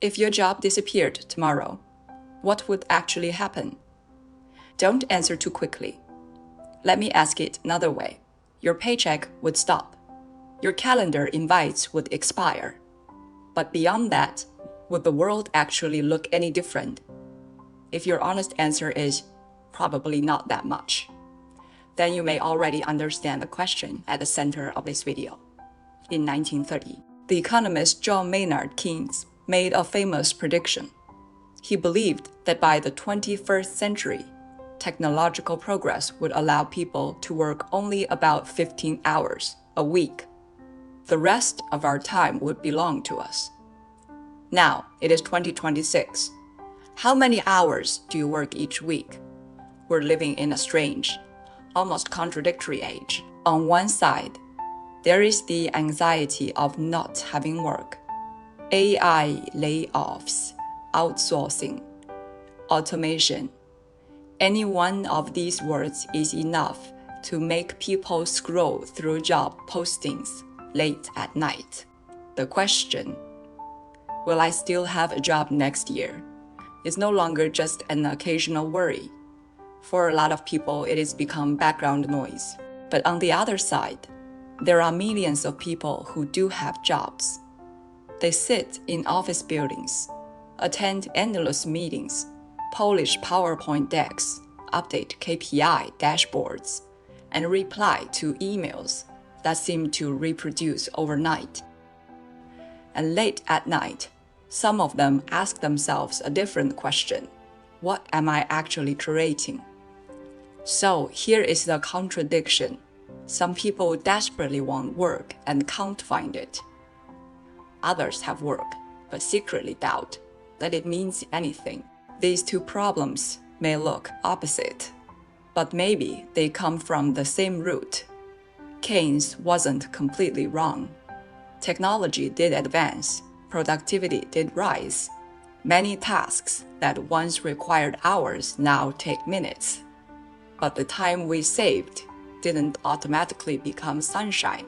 If your job disappeared tomorrow, what would actually happen? Don't answer too quickly. Let me ask it another way. Your paycheck would stop. Your calendar invites would expire. But beyond that, would the world actually look any different? If your honest answer is probably not that much, then you may already understand the question at the center of this video. In 1930, the economist John Maynard Keynes made a famous prediction. He believed that by the 21st century, technological progress would allow people to work only about 15 hours a week. The rest of our time would belong to us. Now, it is 2026. How many hours do you work each week? We're living in a strange, almost contradictory age. On one side, there is the anxiety of not having work. AI layoffs, outsourcing, automation. Any one of these words is enough to make people scroll through job postings late at night. The question, will I still have a job next year, is no longer just an occasional worry. For a lot of people, it has become background noise. But on the other side, there are millions of people who do have jobs. They sit in office buildings, attend endless meetings, polish PowerPoint decks, update KPI dashboards, and reply to emails that seem to reproduce overnight. And late at night, some of them ask themselves a different question. What am I actually creating? So here is the contradiction. Some people desperately want work and can't find it. Others have work, but secretly doubt that it means anything. These two problems may look opposite, but maybe they come from the same root. Keynes wasn't completely wrong. Technology did advance, productivity did rise. Many tasks that once required hours now take minutes. But the time we saved didn't automatically become sunshine,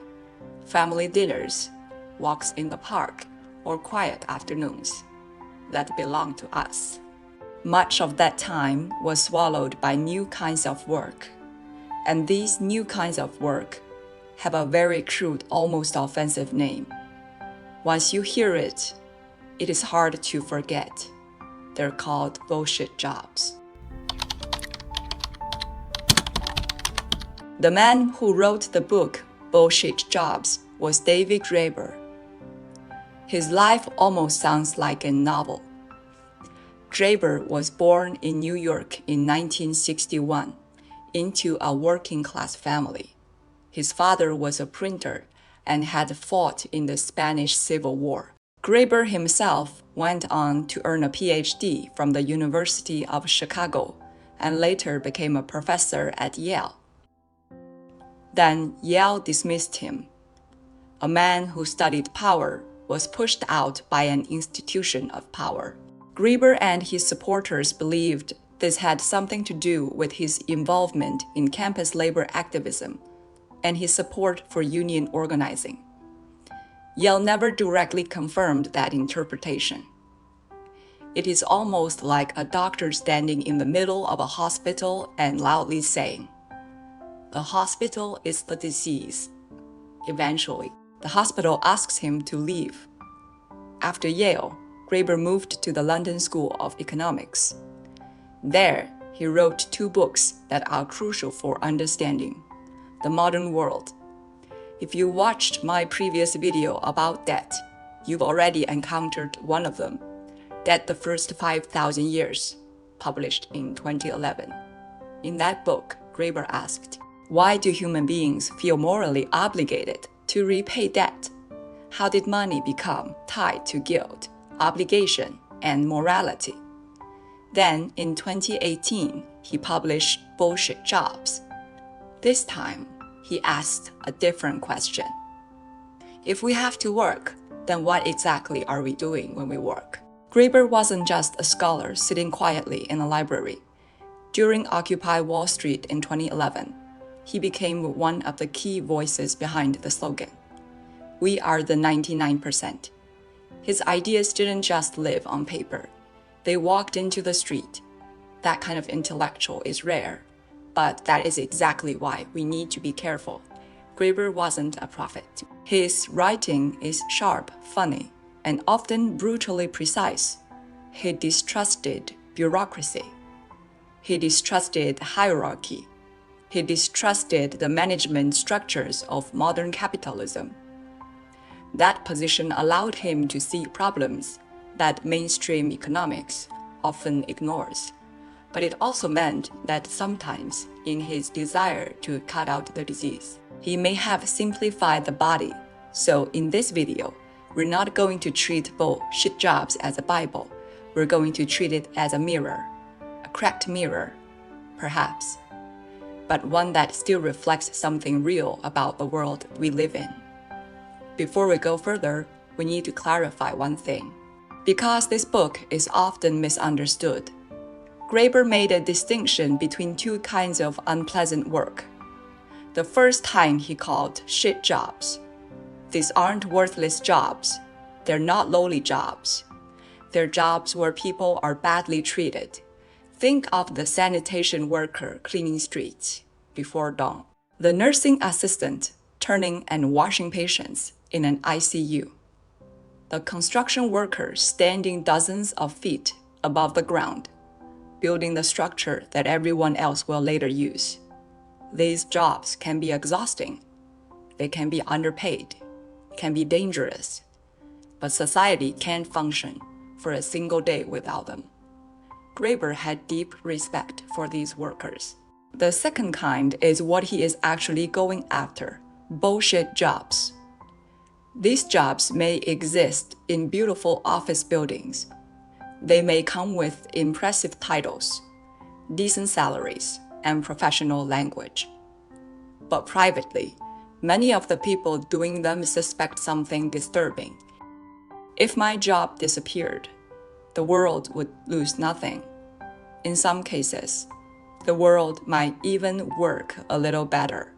family dinners, walks in the park, or quiet afternoons that belong to us. Much of that time was swallowed by new kinds of work. And these new kinds of work have a very crude, almost offensive name. Once you hear it, it is hard to forget. They're called bullshit jobs. The man who wrote the book Bullshit Jobs was David Graeber. His life almost sounds like a novel. Graeber was born in New York in 1961 into a working-class family. His father was a printer and had fought in the Spanish Civil War. Graeber himself went on to earn a PhD from the University of Chicago and later became a professor at Yale. Then Yale dismissed him. A man who studied power was pushed out by an institution of power. Graeber and his supporters believed this had something to do with his involvement in campus labor activism and his support for union organizing. Yale never directly confirmed that interpretation. It is almost like a doctor standing in the middle of a hospital and loudly saying, "The hospital is the disease." Eventually, the hospital asks him to leave. After Yale, Graeber moved to the London School of Economics. There, he wrote two books that are crucial for understanding the modern world. If you watched my previous video about debt, you've already encountered one of them, Debt the First 5,000 Years, published in 2011. In that book, Graeber asked, why do human beings feel morally obligated to repay debt? How did money become tied to guilt, obligation, and morality? Then, in 2018, he published Bullshit Jobs. This time, he asked a different question. If we have to work, then what exactly are we doing when we work? Graeber wasn't just a scholar sitting quietly in a library. During Occupy Wall Street in 2011, he became one of the key voices behind the slogan, "We are the 99%." His ideas didn't just live on paper. They walked into the street. That kind of intellectual is rare, but that is exactly why we need to be careful. Graeber wasn't a prophet. His writing is sharp, funny, and often brutally precise. He distrusted bureaucracy. He distrusted hierarchy. He distrusted the management structures of modern capitalism. That position allowed him to see problems that mainstream economics often ignores. But it also meant that sometimes, in his desire to cut out the disease, he may have simplified the body. So in this video, we're not going to treat bullshit jobs as a Bible. We're going to treat it as a mirror, a cracked mirror, perhaps, but one that still reflects something real about the world we live in. Before we go further, we need to clarify one thing. Because this book is often misunderstood, Graeber made a distinction between two kinds of unpleasant work. The first kind he called shit jobs. These aren't worthless jobs. They're not lowly jobs. They're jobs where people are badly treated. Think of the sanitation worker cleaning streets before dawn, the nursing assistant turning and washing patients in an ICU, the construction worker standing dozens of feet above the ground, building the structure that everyone else will later use. These jobs can be exhausting. They can be underpaid, can be dangerous, but society can't function for a single day without them. Graeber had deep respect for these workers. The second kind is what he is actually going after, bullshit jobs. These jobs may exist in beautiful office buildings. They may come with impressive titles, decent salaries, and professional language. But privately, many of the people doing them suspect something disturbing. If my job disappeared, the world would lose nothing. In some cases, the world might even work a little better.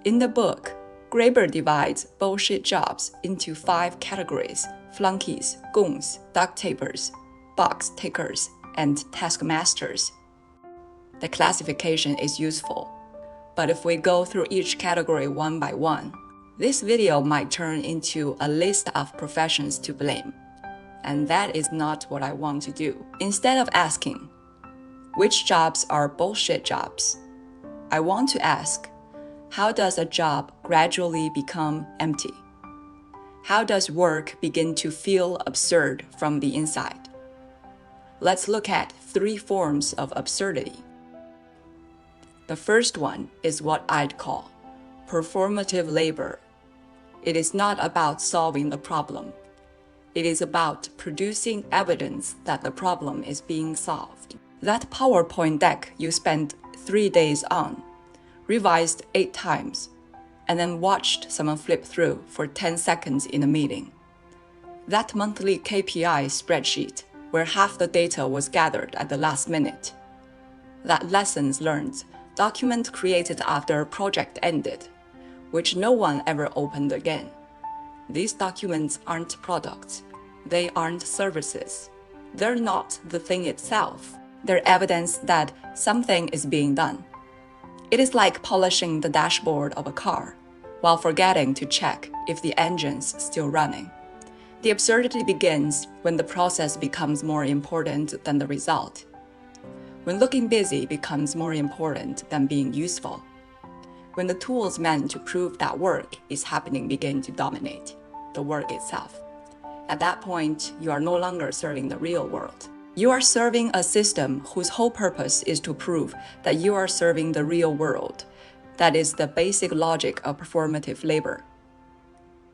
In the book, Graeber divides bullshit jobs into 5 categories: flunkies, goons, duct tapers, box takers, and taskmasters. The classification is useful, but if we go through each category one by one, this video might turn into a list of professions to blame, and that is not what I want to do. Instead of asking, which jobs are bullshit jobs, I want to ask, how does a job gradually become empty? How does work begin to feel absurd from the inside? Let's look at 3 forms of absurdity. The first one is what I'd call performative labor. It is not about solving the problem. It is about producing evidence that the problem is being solved. That PowerPoint deck you spent 3 days on, revised 8 times, and then watched someone flip through for 10 seconds in a meeting. That monthly KPI spreadsheet where half the data was gathered at the last minute. That lessons learned document created after a project ended, which no one ever opened again. These documents aren't products. They aren't services. They're not the thing itself. They're evidence that something is being done. It is like polishing the dashboard of a car while forgetting to check if the engine's still running. The absurdity begins when the process becomes more important than the result. When looking busy becomes more important than being useful. When the tools meant to prove that work is happening begin to dominate the work itself. At that point, you are no longer serving the real world. You are serving a system whose whole purpose is to prove that you are serving the real world. That is the basic logic of performative labor.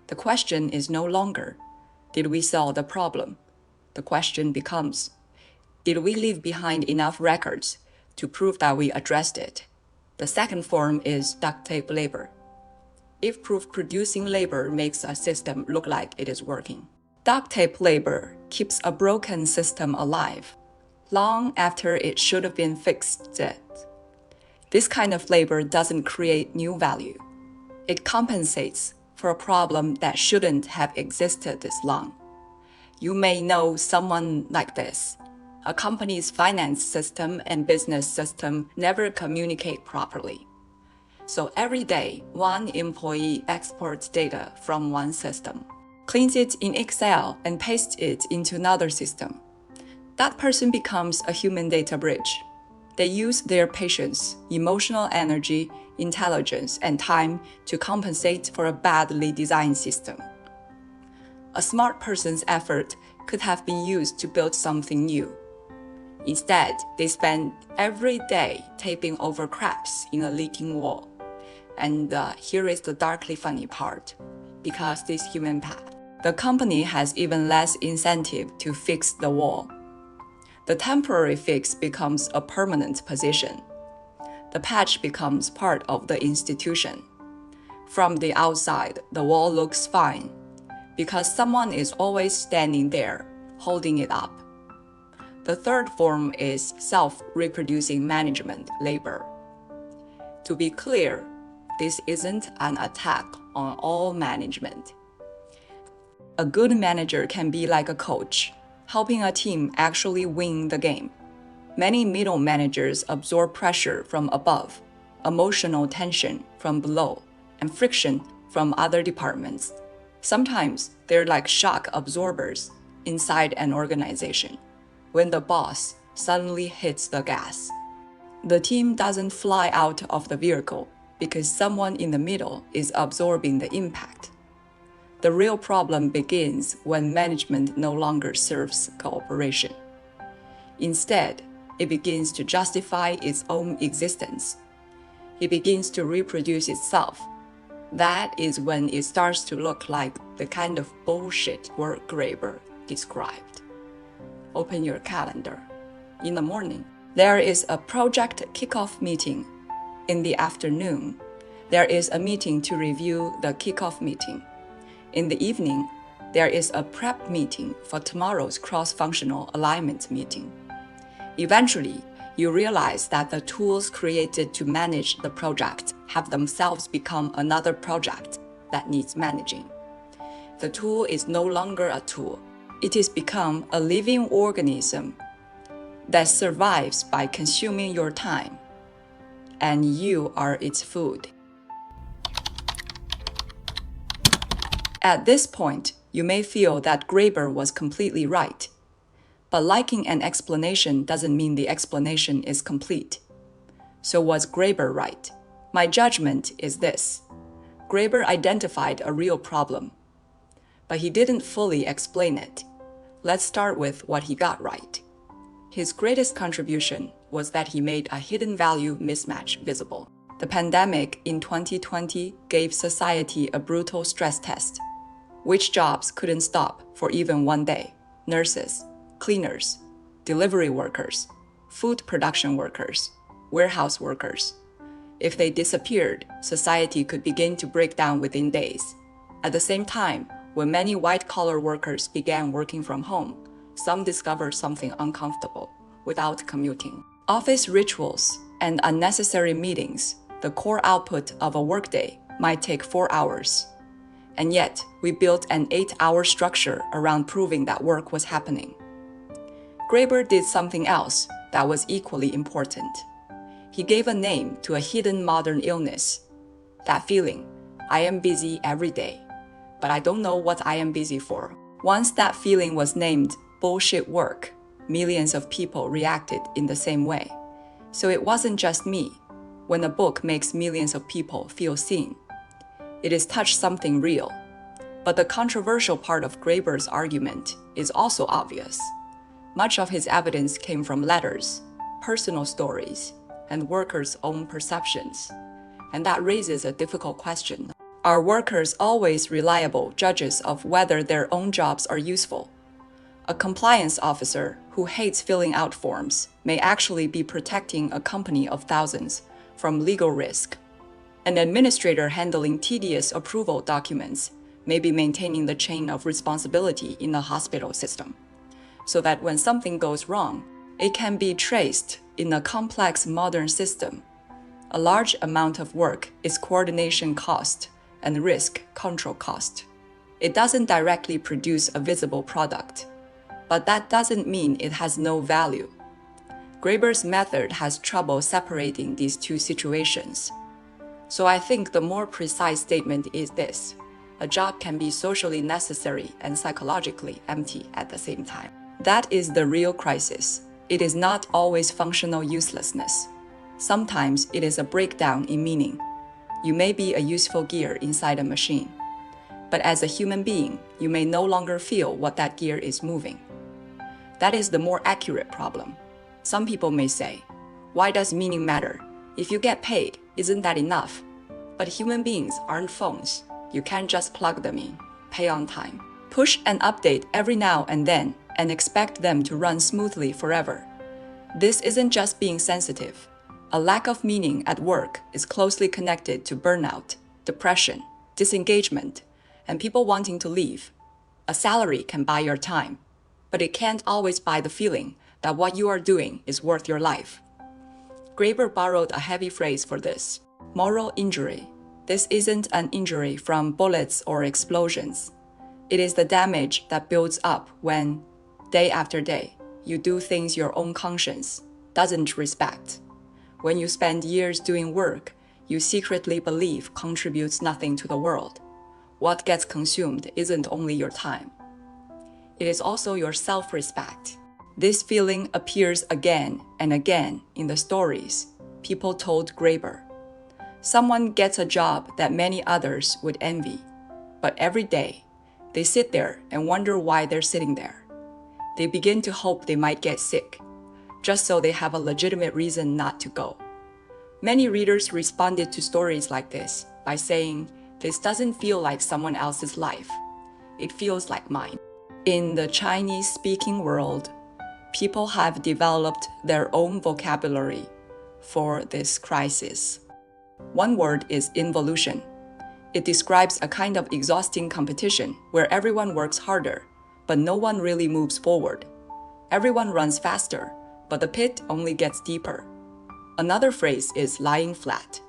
The question is no longer, did we solve the problem? The question becomes, did we leave behind enough records to prove that we addressed it? The second form is duct tape labor. If proof-producing labor makes a system look like it is working. Duct tape labor keeps a broken system alive, long after it should have been fixed. This kind of labor doesn't create new value. It compensates for a problem that shouldn't have existed this long. You may know someone like this. A company's finance system and business system never communicate properly. So every day, one employee exports data from one system, cleans it in Excel and pastes it into another system. That person becomes a human data bridge. They use their patience, emotional energy, intelligence, and time to compensate for a badly designed system. A smart person's effort could have been used to build something new. Instead, they spend every day taping over cracks in a leaking wall. And here is the darkly funny part. Because this human path, the company has even less incentive to fix the wall. The temporary fix becomes a permanent position. The patch becomes part of the institution. From the outside, the wall looks fine, because someone is always standing there, holding it up. The third form is self-reproducing management labor. To be clear, this isn't an attack on all management. A good manager can be like a coach, helping a team actually win the game. Many middle managers absorb pressure from above, emotional tension from below, and friction from other departments. Sometimes they're like shock absorbers inside an organization. When the boss suddenly hits the gas, the team doesn't fly out of the vehicle because someone in the middle is absorbing the impact. The real problem begins when management no longer serves cooperation. Instead, it begins to justify its own existence. It begins to reproduce itself. That is when it starts to look like the kind of bullshit work Graeber described. Open your calendar. In the morning, there is a project kickoff meeting. In the afternoon, there is a meeting to review the kickoff meeting. In the evening, there is a prep meeting for tomorrow's cross-functional alignment meeting. Eventually, you realize that the tools created to manage the project have themselves become another project that needs managing. The tool is no longer a tool. It has become a living organism that survives by consuming your time, and you are its food. At this point, you may feel that Graeber was completely right. But liking an explanation doesn't mean the explanation is complete. So was Graeber right? My judgment is this. Graeber identified a real problem, but he didn't fully explain it. Let's start with what he got right. His greatest contribution was that he made a hidden value mismatch visible. The pandemic in 2020 gave society a brutal stress test. Which jobs couldn't stop for even one day? Nurses, cleaners, delivery workers, food production workers, warehouse workers. If they disappeared, society could begin to break down within days. At the same time, when many white-collar workers began working from home, some discovered something uncomfortable without commuting. Office rituals and unnecessary meetings, the core output of a workday, might take 4 hours. And yet, we built an 8-hour structure around proving that work was happening. Graeber did something else that was equally important. He gave a name to a hidden modern illness. That feeling, I am busy every day, but I don't know what I am busy for. Once that feeling was named bullshit work, millions of people reacted in the same way. So it wasn't just me. When a book makes millions of people feel seen, it has touched something real. But the controversial part of Graeber's argument is also obvious. Much of his evidence came from letters, personal stories, and workers' own perceptions. And that raises a difficult question. Are workers always reliable judges of whether their own jobs are useful? A compliance officer who hates filling out forms may actually be protecting a company of thousands from legal risk. An administrator handling tedious approval documents may be maintaining the chain of responsibility in the hospital system, so that when something goes wrong, it can be traced in a complex modern system. A large amount of work is coordination cost and risk control cost. It doesn't directly produce a visible product, but that doesn't mean it has no value. Graeber's method has trouble separating these two situations. So I think the more precise statement is this: a job can be socially necessary and psychologically empty at the same time. That is the real crisis. It is not always functional uselessness. Sometimes it is a breakdown in meaning. You may be a useful gear inside a machine, but as a human being, you may no longer feel what that gear is moving. That is the more accurate problem. Some people may say, why does meaning matter? If you get paid, isn't that enough? But human beings aren't phones. You can't just plug them in, pay on time, push and update every now and then, and expect them to run smoothly forever. This isn't just being sensitive. A lack of meaning at work is closely connected to burnout, depression, disengagement, and people wanting to leave. A salary can buy your time, but it can't always buy the feeling that what you are doing is worth your life. Graeber borrowed a heavy phrase for this: moral injury. This isn't an injury from bullets or explosions. It is the damage that builds up when, day after day, you do things your own conscience doesn't respect. When you spend years doing work you secretly believe contributes nothing to the world. What gets consumed isn't only your time. It is also your self-respect. This feeling appears again and again in the stories people told Graeber. Someone gets a job that many others would envy, but every day, they sit there and wonder why they're sitting there. They begin to hope they might get sick, just so they have a legitimate reason not to go. Many readers responded to stories like this by saying, "This doesn't feel like someone else's life. It feels like mine." In the Chinese-speaking world, people have developed their own vocabulary for this crisis. One word is involution. It describes a kind of exhausting competition where everyone works harder, but no one really moves forward. Everyone runs faster, but the pit only gets deeper. Another phrase is lying flat.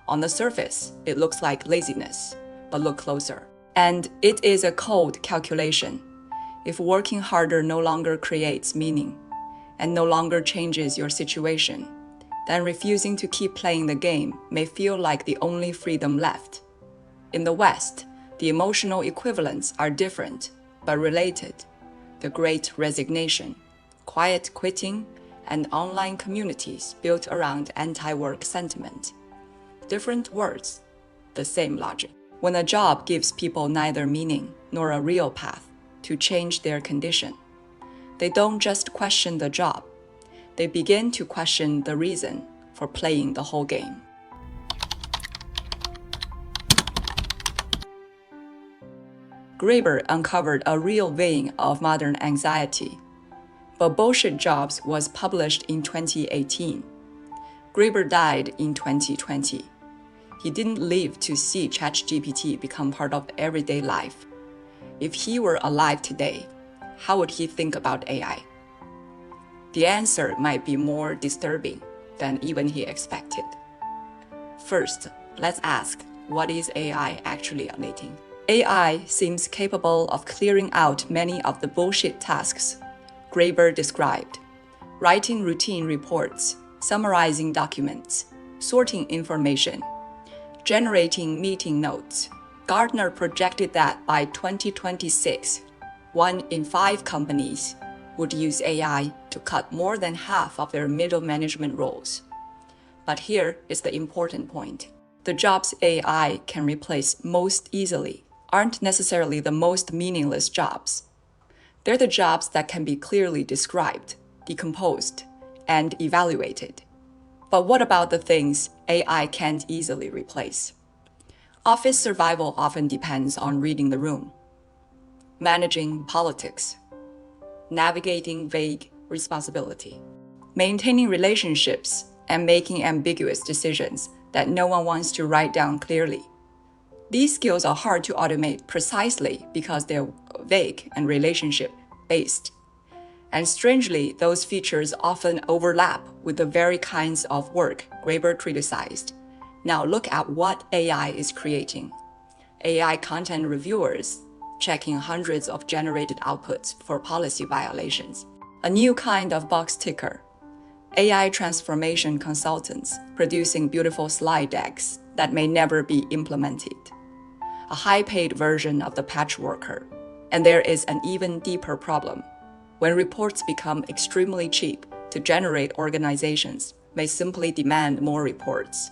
On the surface, it looks like laziness, but look closer. And it is a cold calculation. If working harder no longer creates meaning, and no longer changes your situation, then refusing to keep playing the game may feel like the only freedom left. In the West, the emotional equivalents are different, but related. The Great Resignation, quiet quitting, and online communities built around anti-work sentiment. Different words, the same logic. When a job gives people neither meaning nor a real path to change their condition, they don't just question the job. They begin to question the reason for playing the whole game. Graeber uncovered a real vein of modern anxiety. But Bullshit Jobs was published in 2018. Graeber died in 2020. He didn't live to see ChatGPT become part of everyday life. If he were alive today, how would he think about AI? The answer might be more disturbing than even he expected. First, let's ask, what is AI actually relating? AI seems capable of clearing out many of the bullshit tasks Graeber described: writing routine reports, summarizing documents, sorting information, generating meeting notes. Gartner projected that by 2026, 1 in 5 companies would use AI to cut more than half of their middle management roles. But here is the important point. The jobs AI can replace most easily aren't necessarily the most meaningless jobs. They're the jobs that can be clearly described, decomposed, and evaluated. But what about the things AI can't easily replace? Office survival often depends on reading the room, managing politics, navigating vague responsibility, maintaining relationships, and making ambiguous decisions that no one wants to write down clearly. These skills are hard to automate precisely because they're vague and relationship-based. And strangely, those features often overlap with the very kinds of work Graeber criticized. Now look at what AI is creating. AI content reviewers checking hundreds of generated outputs for policy violations. A new kind of box ticker. AI transformation consultants producing beautiful slide decks that may never be implemented. A high-paid version of the patchworker. And there is an even deeper problem. When reports become extremely cheap to generate, organizations may simply demand more reports,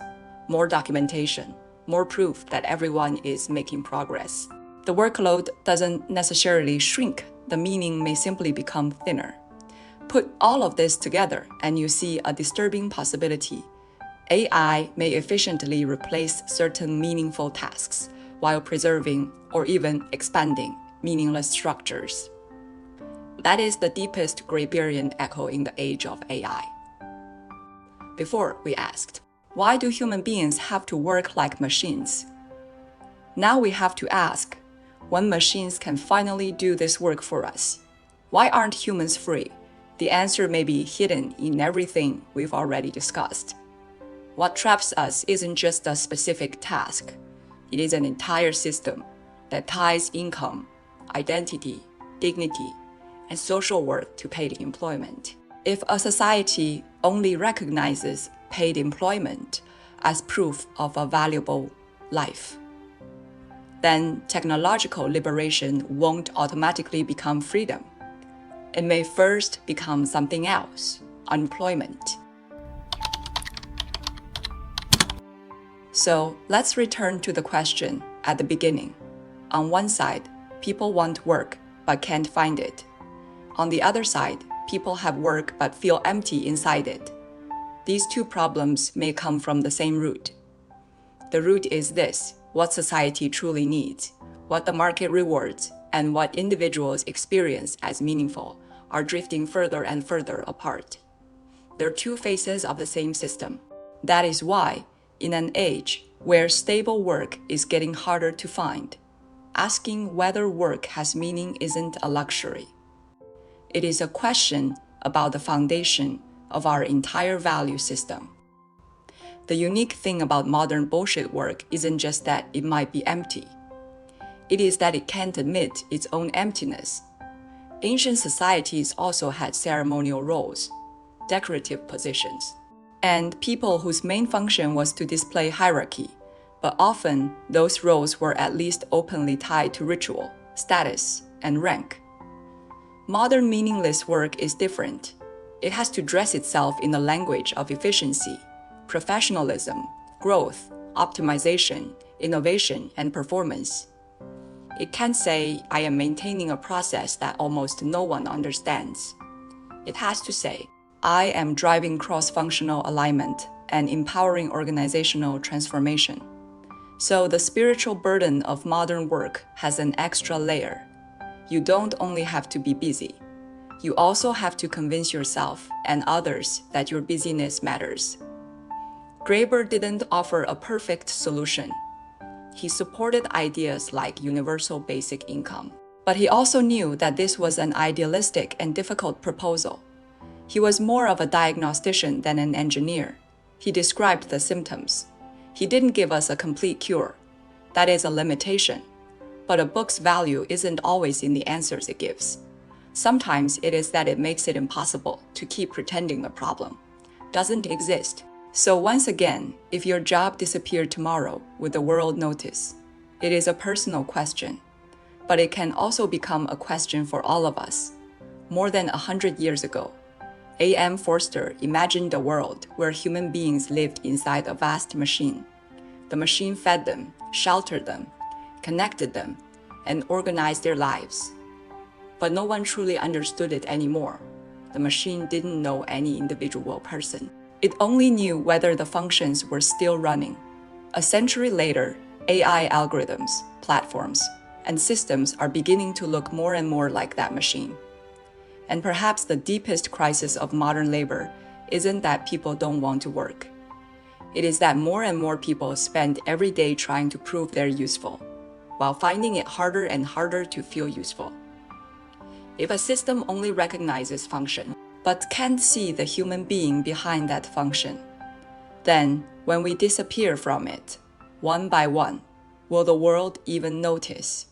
more documentation, more proof that everyone is making progress. The workload doesn't necessarily shrink, the meaning may simply become thinner. Put all of this together and you see a disturbing possibility. AI may efficiently replace certain meaningful tasks while preserving or even expanding meaningless structures. That is the deepest Graeberian echo in the age of AI. Before, we asked, why do human beings have to work like machines? Now we have to ask, when machines can finally do this work for us, why aren't humans free? The answer may be hidden in everything we've already discussed. What traps us isn't just a specific task. It is an entire system that ties income, identity, dignity, and social worth to paid employment. If a society only recognizes paid employment as proof of a valuable life, then technological liberation won't automatically become freedom. It may first become something else, unemployment. So let's return to the question at the beginning. On one side, people want work but can't find it. On the other side, people have work but feel empty inside it. These two problems may come from the same root. The root is this: what society truly needs, what the market rewards, and what individuals experience as meaningful are drifting further and further apart. They're two faces of the same system. That is why, in an age where stable work is getting harder to find, asking whether work has meaning isn't a luxury. It is a question about the foundation of our entire value system. The unique thing about modern bullshit work isn't just that it might be empty. It is that it can't admit its own emptiness. Ancient societies also had ceremonial roles, decorative positions, and people whose main function was to display hierarchy, but often those roles were at least openly tied to ritual, status, and rank. Modern meaningless work is different. It has to dress itself in the language of efficiency, professionalism, growth, optimization, innovation, and performance. It can't say, I am maintaining a process that almost no one understands. It has to say, I am driving cross-functional alignment and empowering organizational transformation. So the spiritual burden of modern work has an extra layer. You don't only have to be busy. You also have to convince yourself and others that your busyness matters. Graeber didn't offer a perfect solution. He supported ideas like universal basic income. But he also knew that this was an idealistic and difficult proposal. He was more of a diagnostician than an engineer. He described the symptoms. He didn't give us a complete cure. That is a limitation. But a book's value isn't always in the answers it gives. Sometimes it is that it makes it impossible to keep pretending the problem doesn't exist. So once again, if your job disappeared tomorrow, would the world notice? It is a personal question, but it can also become a question for all of us. More than 100 years ago, A.M. Forster imagined a world where human beings lived inside a vast machine. The machine fed them, sheltered them, connected them, and organized their lives. But no one truly understood it anymore. The machine didn't know any individual person. It only knew whether the functions were still running. A century later, AI algorithms, platforms, and systems are beginning to look more and more like that machine. And perhaps the deepest crisis of modern labor isn't that people don't want to work. It is that more and more people spend every day trying to prove they're useful, while finding it harder and harder to feel useful. If a system only recognizes function, but can't see the human being behind that function, then when we disappear from it, one by one, Will the world even notice?